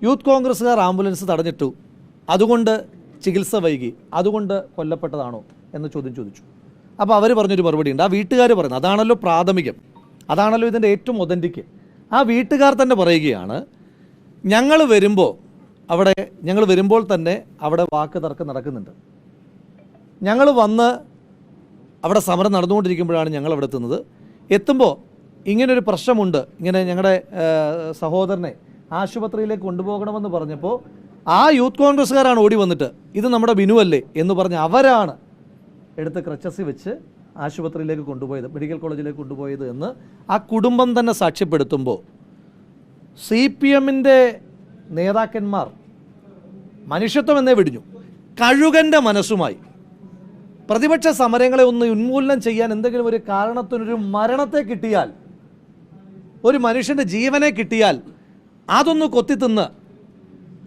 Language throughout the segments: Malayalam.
യൂത്ത് കോൺഗ്രസ്സുകാർ ആംബുലൻസ് തടഞ്ഞിട്ടു, അതുകൊണ്ട് ചികിത്സ വൈകി, അതുകൊണ്ട് കൊല്ലപ്പെട്ടതാണോ എന്ന ചോദ്യം ചോദിച്ചു. അപ്പോൾ അവർ പറഞ്ഞൊരു മറുപടി ഉണ്ട്. ആ വീട്ടുകാർ പറയുന്നത് അതാണല്ലോ പ്രാഥമികം, അതാണല്ലോ ഇതിൻ്റെ ഏറ്റവും ഒതൻറ്റിക്ക്. ആ വീട്ടുകാർ തന്നെ പറയുകയാണ്, ഞങ്ങൾ വരുമ്പോൾ തന്നെ അവിടെ വാക്ക് തർക്കം നടക്കുന്നുണ്ട്. ഞങ്ങൾ വന്ന് അവിടെ സമരം നടന്നുകൊണ്ടിരിക്കുമ്പോഴാണ് ഞങ്ങൾ അവിടെ എത്തുമ്പോൾ ഇങ്ങനൊരു പ്രശ്നമുണ്ട്, ഇങ്ങനെ ഞങ്ങളുടെ സഹോദരനെ ആശുപത്രിയിലേക്ക് കൊണ്ടുപോകണമെന്ന് പറഞ്ഞപ്പോൾ ആ യൂത്ത് കോൺഗ്രസ്സുകാരാണ് ഓടി വന്നിട്ട് ഇത് നമ്മുടെ ബിനു അല്ലേ എന്ന് പറഞ്ഞ് അവരാണ് എടുത്ത് ക്രച്ചസി വെച്ച് ആശുപത്രിയിലേക്ക് കൊണ്ടുപോയത്, മെഡിക്കൽ കോളേജിലേക്ക് കൊണ്ടുപോയത് എന്ന് ആ കുടുംബം തന്നെ സാക്ഷ്യപ്പെടുത്തുമ്പോൾ CPM-ൻ്റെ നേതാക്കന്മാർ മനുഷ്യത്വം എന്നേ വെടിഞ്ഞു. കഴുകൻ്റെ മനസ്സുമായി പ്രതിപക്ഷ സമരങ്ങളെ ഒന്ന് ഉന്മൂലനം ചെയ്യാൻ എന്തെങ്കിലും ഒരു കാരണത്തിനൊരു മരണത്തെ കിട്ടിയാൽ, ഒരു മനുഷ്യൻ്റെ ജീവനെ കിട്ടിയാൽ അതൊന്ന് കൊത്തിത്തിന്ന്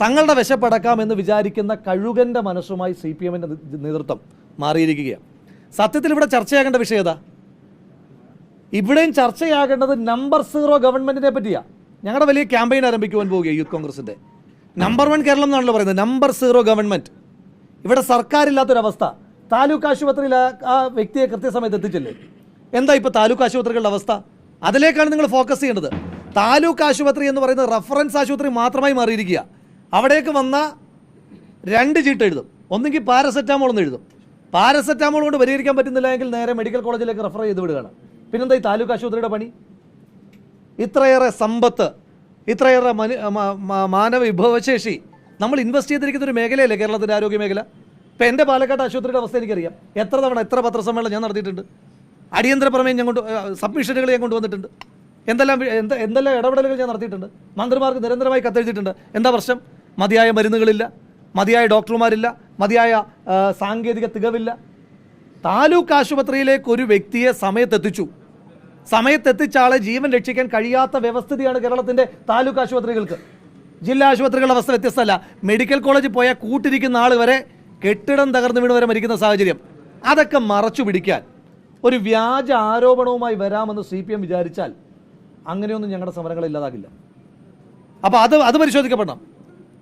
തങ്ങളുടെ വിശപ്പടക്കാമെന്ന് വിചാരിക്കുന്ന കഴുകൻ്റെ മനസ്സുമായി CPM-ൻ്റെ നേതൃത്വം മാറിയിരിക്കുകയാണ്. സത്യത്തിൽ ഇവിടെ ചർച്ചയാകേണ്ട വിഷയം ഏതാ? ഇവിടെയും ചർച്ചയാകേണ്ടത് നമ്പർ 0 ഗവൺമെൻറ്റിനെ പറ്റിയാണ്. ഞങ്ങളുടെ വലിയ ക്യാമ്പയിൻ ആരംഭിക്കുവാൻ പോവുകയാണ് യൂത്ത് കോൺഗ്രസിൻ്റെ. നമ്പർ 1 കേരളം എന്നാണല്ലോ പറയുന്നത്, നമ്പർ 0 ഗവൺമെൻറ്. ഇവിടെ സർക്കാരില്ലാത്തൊരവസ്ഥ. താലൂക്ക് ആശുപത്രിയിൽ ആ വ്യക്തിയെ കൃത്യസമയത്ത് എത്തിച്ചില്ലേ? എന്താ ഇപ്പോൾ താലൂക്ക് ആശുപത്രികളുടെ അവസ്ഥ? അതിലേക്കാണ് നിങ്ങൾ ഫോക്കസ് ചെയ്യേണ്ടത്. താലൂക്ക് ആശുപത്രി എന്ന് പറയുന്നത് റഫറൻസ് ആശുപത്രി മാത്രമായി മാറിയിരിക്കുക. അവിടേക്ക് വന്ന 2 ചീട്ട് എഴുതും, ഒന്നെങ്കിൽ പാരസെറ്റാമോൾ എന്ന് എഴുതും. പാരസെറ്റാമോൾ കൊണ്ട് പരിഹരിക്കാൻ പറ്റുന്നില്ല എങ്കിൽ നേരെ മെഡിക്കൽ കോളേജിലേക്ക് റെഫർ ചെയ്ത് വിടുകയാണ്. പിന്നെന്താ ഈ താലൂക്ക് ആശുപത്രിയുടെ പണി? ഇത്രയേറെ സമ്പത്ത്, ഇത്രയേറെ മാനവ വിഭവശേഷി നമ്മൾ ഇൻവെസ്റ്റ് ചെയ്തിരിക്കുന്ന ഒരു മേഖലയല്ലേ കേരളത്തിൻ്റെ ആരോഗ്യ മേഖല. ഇപ്പം എൻ്റെ പാലക്കാട് ആശുപത്രിയുടെ അവസ്ഥ എനിക്കറിയാം. എത്ര തവണ എത്ര പത്രസമ്മേളനം ഞാൻ നടത്തിയിട്ടുണ്ട്, അടിയന്തര പ്രമേയം ഞാൻ സബ്മിഷനുകൾ ഞാൻ കൊണ്ടുവന്നിട്ടുണ്ട്, എന്തെല്ലാം ഇടപെടലുകൾ ഞാൻ നടത്തിയിട്ടുണ്ട്, മന്ത്രിമാർക്ക് നിരന്തരമായി കത്തെഴുതിയിട്ടുണ്ട്. എന്താ പ്രശ്നം? മതിയായ മരുന്നുകളില്ല, മതിയായ ഡോക്ടർമാരില്ല, മതിയായ സാങ്കേതിക തികവില്ല. താലൂക്ക് ആശുപത്രിയിലേക്ക് ഒരു വ്യക്തിയെ സമയത്തെത്തിച്ച ആളെ ജീവൻ രക്ഷിക്കാൻ കഴിയാത്ത വ്യവസ്ഥിതിയാണ് കേരളത്തിൻ്റെ താലൂക്ക് ആശുപത്രികൾക്ക്. ജില്ലാ ആശുപത്രികളുടെ അവസ്ഥ വ്യത്യസ്തമല്ല. മെഡിക്കൽ കോളേജിൽ പോയാൽ കൂട്ടിരിക്കുന്ന ആൾ വരെ കെട്ടിടം തകർന്നു വീണ് വരെ മരിക്കുന്ന സാഹചര്യം. അതൊക്കെ മറച്ചു പിടിക്കാൻ ഒരു വ്യാജ ആരോപണവുമായി വരാമെന്ന് CPM വിചാരിച്ചാൽ അങ്ങനെയൊന്നും ഞങ്ങളുടെ സമരങ്ങൾ ഇല്ലാതാകില്ല. അപ്പോൾ അത് പരിശോധിക്കപ്പെടണം.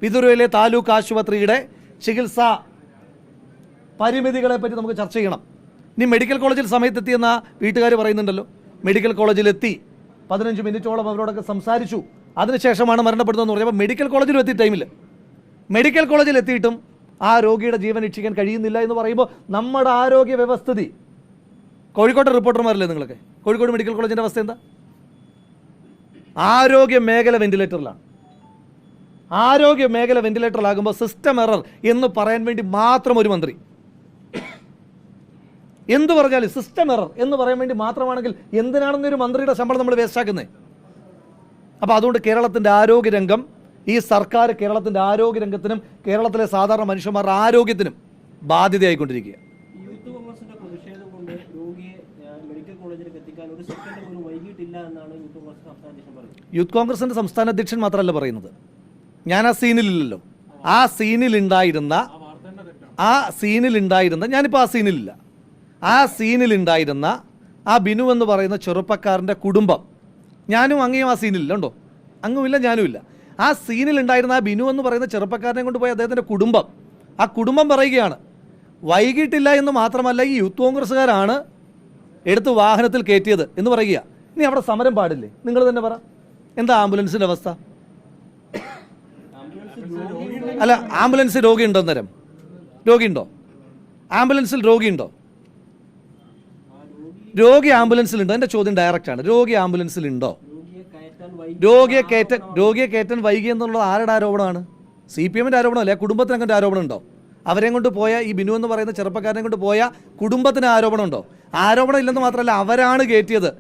വിതുരയിലെ താലൂക്ക് ആശുപത്രിയുടെ ചികിത്സാ പരിമിതികളെ പറ്റി നമുക്ക് ചർച്ച ചെയ്യണം. ഇനി മെഡിക്കൽ കോളേജിൽ സമയത്തെത്തിയെന്ന വീട്ടുകാർ പറയുന്നുണ്ടല്ലോ. മെഡിക്കൽ കോളേജിലെത്തി 15 മിനിറ്റോളം അവരോടൊക്കെ സംസാരിച്ചു, അതിനുശേഷമാണ് മരണപ്പെടുന്നതെന്ന് പറഞ്ഞപ്പോൾ മെഡിക്കൽ കോളേജിലും എത്തിയ ടൈമിൽ മെഡിക്കൽ കോളേജിൽ എത്തിയിട്ടും ആ രോഗിയുടെ ജീവൻ രക്ഷിക്കാൻ കഴിയുന്നില്ല എന്ന് പറയുമ്പോൾ നമ്മുടെ ആരോഗ്യ വ്യവസ്ഥിതി, കോഴിക്കോട്ടെ റിപ്പോർട്ടർമാരല്ലേ നിങ്ങളൊക്കെ, കോഴിക്കോട് മെഡിക്കൽ കോളേജിൻ്റെ അവസ്ഥ എന്താ? ആരോഗ്യ മേഖല വെന്റിലേറ്ററിലാണ്. ആരോഗ്യ മേഖല വെന്റിലേറ്ററിലാകുമ്പോൾ സിസ്റ്റം എറർ എന്ന് പറയാൻ വേണ്ടി മാത്രം ഒരു മന്ത്രി, എന്ത് പറഞ്ഞാലും സിസ്റ്റം എറർ എന്ന് പറയാൻ വേണ്ടി മാത്രമാണെങ്കിൽ എന്തിനാണെന്നൊരു മന്ത്രിയുടെ ശമ്പളം നമ്മൾ വേസ്റ്റാക്കുന്നത്? അപ്പോൾ അതുകൊണ്ട് കേരളത്തിൻ്റെ ആരോഗ്യരംഗം, ഈ സർക്കാർ കേരളത്തിൻ്റെ ആരോഗ്യരംഗത്തിനും കേരളത്തിലെ സാധാരണ മനുഷ്യന്മാരുടെ ആരോഗ്യത്തിനും ബാധ്യതയായിക്കൊണ്ടിരിക്കുക. യൂത്ത് കോൺഗ്രസിൻ്റെ സംസ്ഥാന അധ്യക്ഷൻ മാത്രമല്ല പറയുന്നത്, ഞാൻ ആ സീനിലില്ലല്ലോ. ആ സീനിലുണ്ടായിരുന്ന ഞാനിപ്പോൾ ആ സീനിലില്ല. ആ സീനിലുണ്ടായിരുന്ന ആ ബിനു എന്ന് പറയുന്ന ചെറുപ്പക്കാരൻ്റെ കുടുംബം, ഞാനും അങ്ങയും ആ സീനിലില്ല. ഉണ്ടോ? അങ്ങുമില്ല, ഞാനുമില്ല. ആ സീനിലുണ്ടായിരുന്ന ആ ബിനു എന്ന് പറയുന്ന ചെറുപ്പക്കാരനെ കൊണ്ടുപോയി അദ്ദേഹത്തിൻ്റെ കുടുംബം, ആ കുടുംബം പറയുകയാണ് വൈകിട്ടില്ല എന്ന് മാത്രമല്ല, ഈ യൂത്ത് കോൺഗ്രസ്സുകാരാണ് എടുത്ത് വാഹനത്തിൽ കയറ്റിയത് എന്ന് പറയുക. ഇനി അവിടെ സമരം പാടില്ലേ? നിങ്ങൾ തന്നെ പറ, എന്താ ആംബുലൻസിൻ്റെ അവസ്ഥ? അല്ല, ആംബുലൻസിൽ രോഗിയുണ്ടോ? അന്നേരം രോഗിയുണ്ടോ? ആംബുലൻസിൽ രോഗിയുണ്ടോ? രോഗി ആംബുലൻസിലുണ്ടോ? എൻ്റെ ചോദ്യം ഡയറക്റ്റാണ്. രോഗി ആംബുലൻസിലുണ്ടോ? രോഗിയെ കയറ്റാൻ വൈകി എന്നുള്ളത് ആരുടെ ആരോപണമാണ്? CPM-ൻ്റെ ആരോപണമല്ലേ? കുടുംബത്തിന് അങ്ങനെ ആരോപണം ഉണ്ടോ? അവരെ കൊണ്ട് പോയ ഈ ബിനു എന്ന് പറയുന്ന ചെറുപ്പക്കാരനെ കൊണ്ട് പോയ കുടുംബത്തിന് ആരോപണം ഉണ്ടോ? ആരോപണം ഇല്ലെന്ന് മാത്രമല്ല, അവരാണ് കയറ്റിയത്